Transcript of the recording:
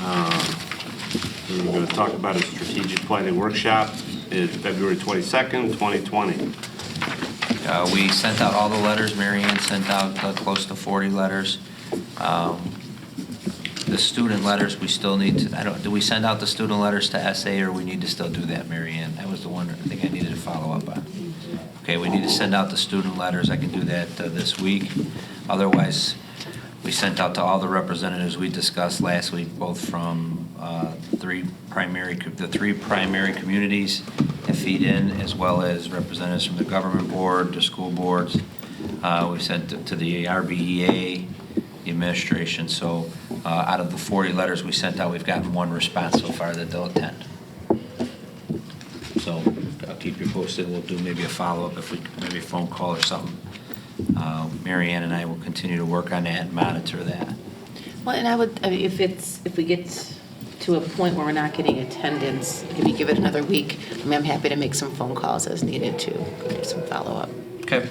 We were going to talk about a strategic planning workshop is February 22nd, 2020. We sent out all the letters. Mary Ann sent out close to 40 letters. The student letters, we still need to, do we send out the student letters to SA, or we need to still do that, Mary Ann? That was the one I think I needed to follow up on. Okay, we need to send out the student letters. I can do that this week. Otherwise, we sent out to all the representatives we discussed last week, both from the three primary communities that feed in, as well as representatives from the government board, the school boards. We sent it to the RBEA, the administration. So out of the 40 letters we sent out, we've gotten one response so far that they'll attend. So I'll keep you posted. We'll do maybe a follow-up, maybe a phone call or something. Mary Ann and I will continue to work on that and monitor that. Well, and I mean, if we get to a point where we're not getting attendance, if you give it another week, I'm happy to make some phone calls as needed to do some follow-up. Okay.